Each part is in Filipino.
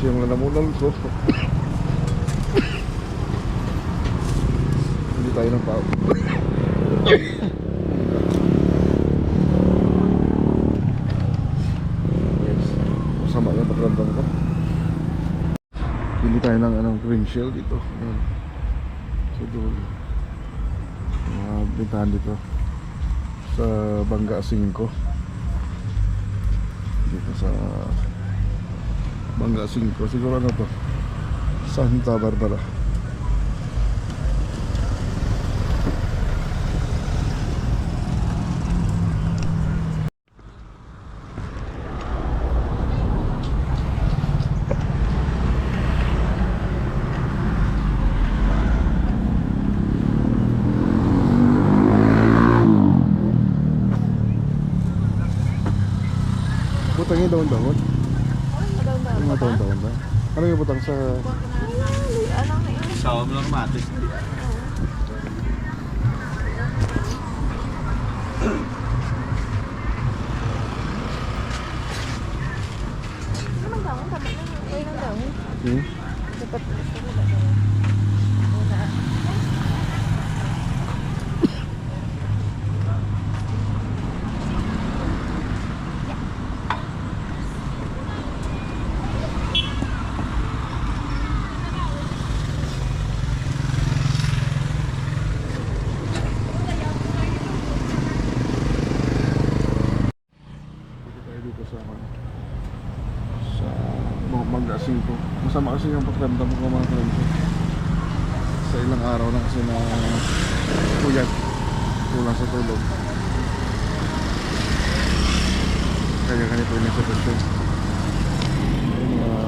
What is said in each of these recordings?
yung lalamunan ko. Hindi tayo ng pao. Yes. Masama yung pakiramdam ko. Bili tayo ng anong green shell dito. Ayan. So doon bintahan dito sa Bangga 5. Dito sa Bangga 5. Siguro ano to, Santa Barbara. Butang yung daon-daon. Ano yung daon-daon ba? Ano yung butang sa... Sawa mo lang matis. Bangga 5. Masama kasi yung pakiramdam ko mga friends. Sa ilang araw na kasi na puyat, kulang sa tulog. Kaya ganito yung sitwasyon. Mga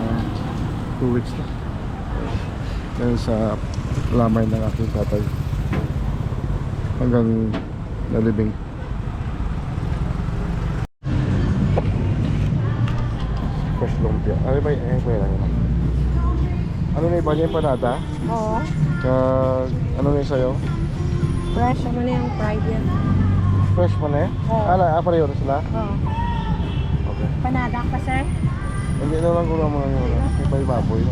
2 weeks na. Dahil sa lamay ng aking tatay. Hanggang nalibing. Fresh lumpia. Ano ba yung kaya lang yun? Ano na iba niya yung panata? Oo. Ano na yung sayo? Fresh, ano na yung fried yan? Fresh pa na eh? Oo. Pareho na sila? Oo. Okay. Panada ka, sir? Hindi na lang kulang mo lang yung iba-ibaboy.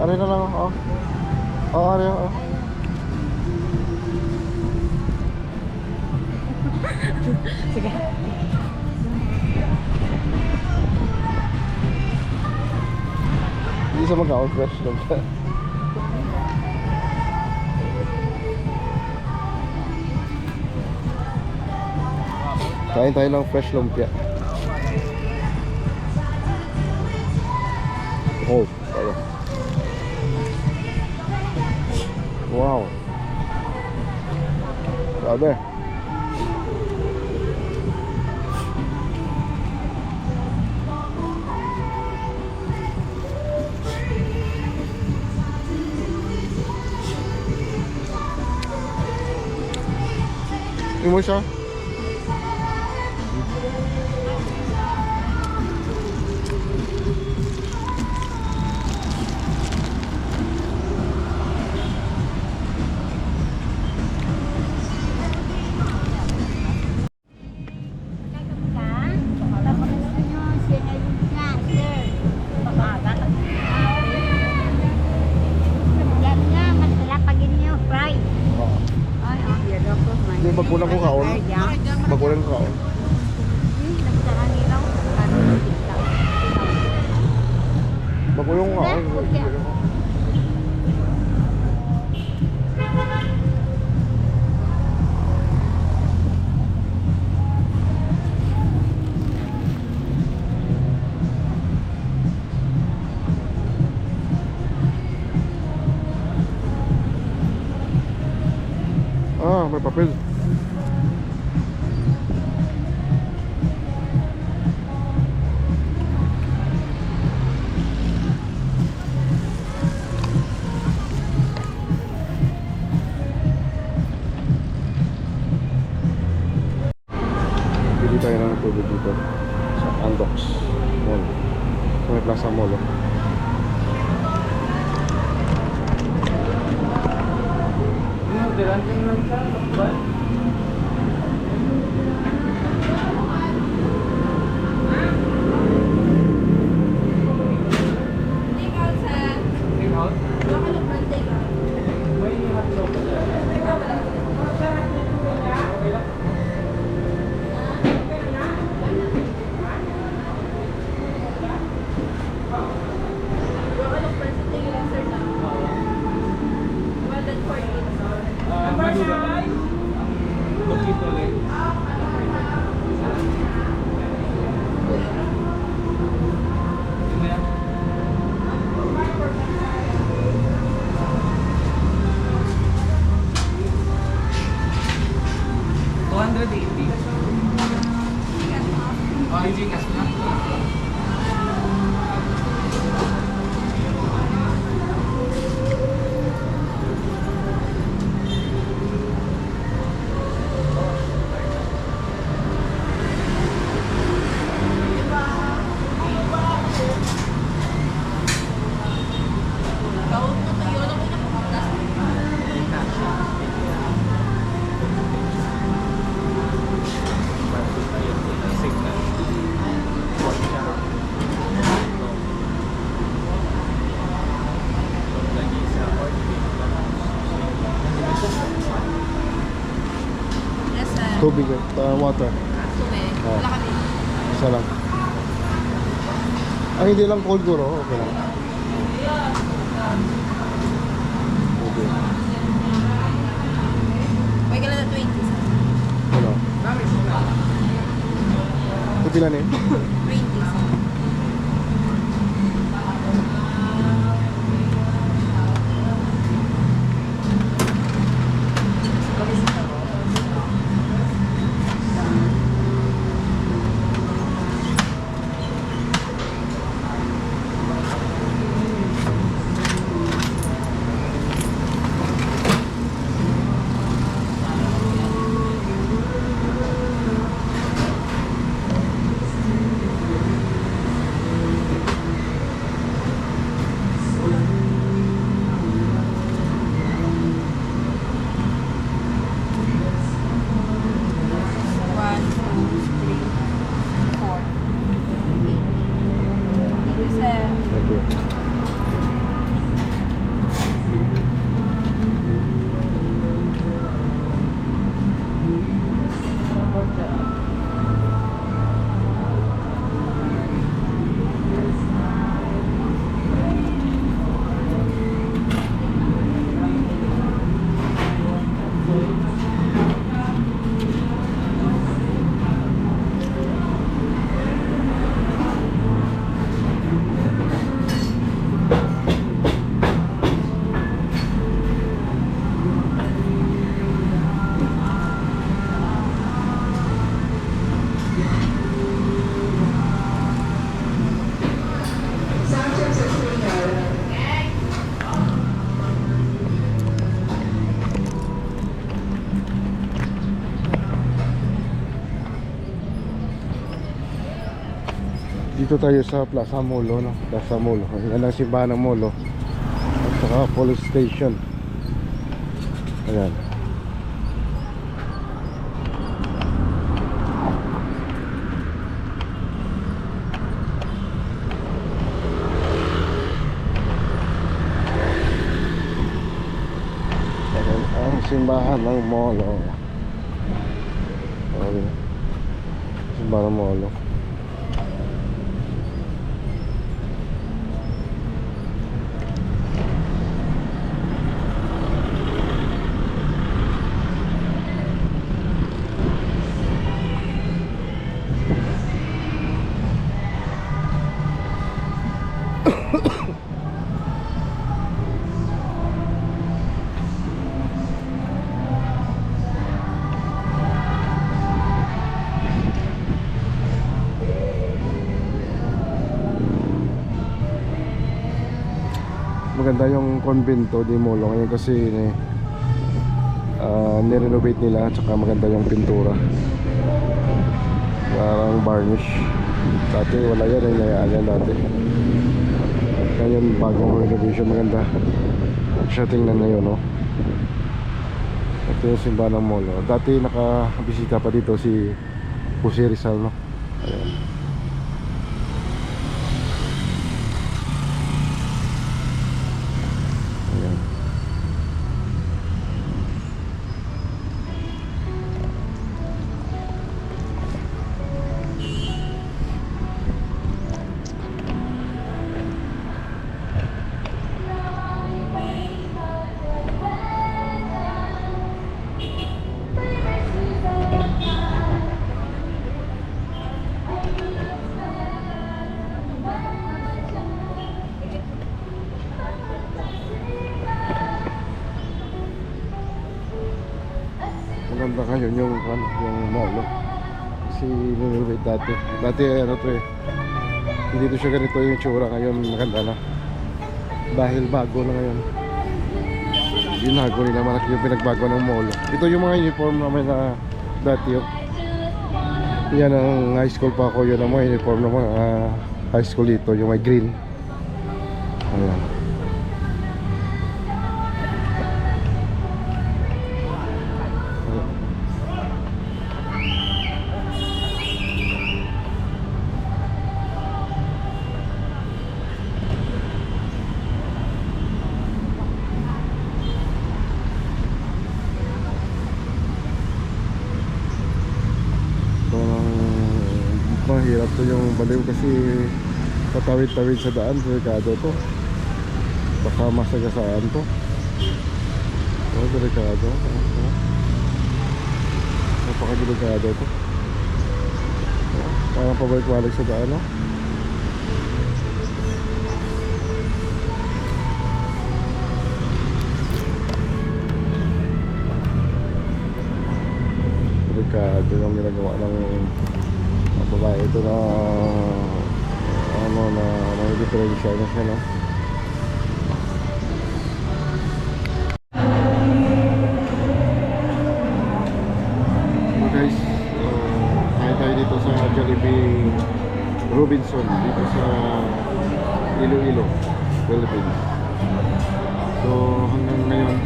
Ari na lang, oh. Oh, ari, oh. Sige. Hindi sa mag-out fresh lang. Kain tayo ng fresh lumpia. Oh, tayo. Wow. Grabe. Yung mo siya? Hindi, magkulang ko kaon. Magkulang ko kaon. Magkulang ko kaon. Ah, may papel. Hindi tayo na natulog dito sa Andox Mall. Sa may Plaza Mall. Oh. Yes, sir. Tubig, water. Tubig. Oh. Wala kami. Isa lang. Ay, hindi lang cold brew, oh. Okay lang. Okay. May kailan na 20, sir. Ano? Ito pila na 20, eh? sir. Thank you. Dito tayo sa Plaza Molo, no? Plaza Molo. Yan ang simbahan ng Molo. At saka police station. Ayan. Ayan ang simbahan ng Molo. Ayan. Simbahan ng Molo. Maganda yung konbento di Molo ngayon kasi nirenovate nila at saka maganda yung pintura. varnish. Dati wala yan, hinayaan yan dati. Ngayon bagong renovation, maganda siya. Tingnan na yun, no? Ito yung simbahan ng mall, no? Dati nakabisita pa dito si Jose Rizal, no? Ayan. Ayan. Maganda ngayon yung mall, no? Kasi nirenovate dati ano to eh, hindi to siya ganito yung tsura. Ngayon maganda na dahil bago na ngayon. Binago nila, malaki yung pinagbago ng mall. Ito yung mga uniform namin na dati, oh. Yan ang high school pa ako, yun ang mga uniform ng mga high school dito, yung may green. Ayan. Mahirap to yung baliw kasi patawid-tawid sa daan, delikado to. Baka masagasaan to. Oh, delikado. Napakadelikado to. Parang pabalik-balik sa daan, no? Delikado yung ginagawa ng babae. Ito na ano na may diferensya na siya, no? So guys, tayo dito sa Jollibee Robinson dito sa Iloilo, Philippines. So hanggang ngayon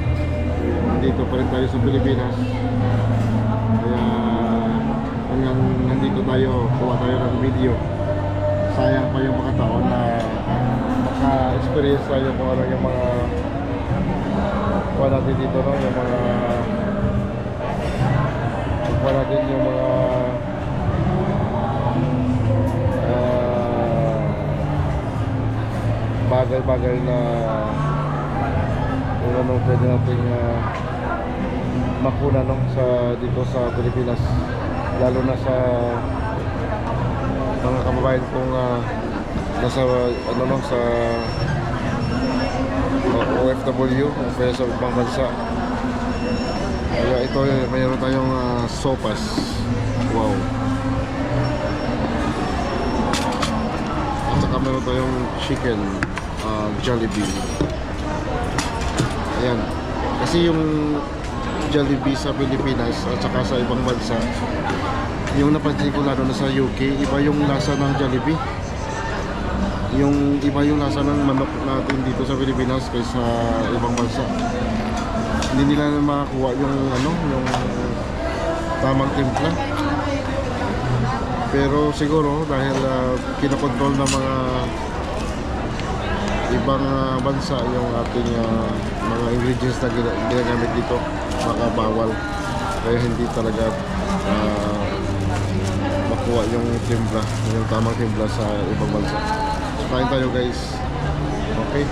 dito pa rin tayo sa Pilipinas, kaya hanggang nandito tayo, kuha tayo ng video. Sayang pa yung mga taon na maka-experience tayo kung ano yung mga kuha natin dito, no? Yung mga kuha natin yung mga bagay-bagay na kung ano pwede natin makuna, no? Dito sa Pilipinas, lalo na sa mga kababayan kong nasa ano, no, sa OFW o kaya sa ibang bansa. Kaya ito, mayroon tayong sopas. Wow. At saka mayroon tayong chicken Jollibee. Ayan, kasi yung Jollibee sa Pilipinas at saka sa ibang bansa, yung napansin ko lalo na sa UK, iba yung lasa ng Jollibee. Yung iba yung lasa ng manok natin dito sa Pilipinas kaysa ibang bansa. Hindi nila makakuha yung ano, yung tamang timpla. Pero siguro dahil kinakontrol ng mga ibang bansa yung ating mga ingredients na ginagamit dito, baka bawal, kaya hindi talaga makuha yung timpla, yung tamang timpla sa ibang bansa. So kain tayo guys, okay?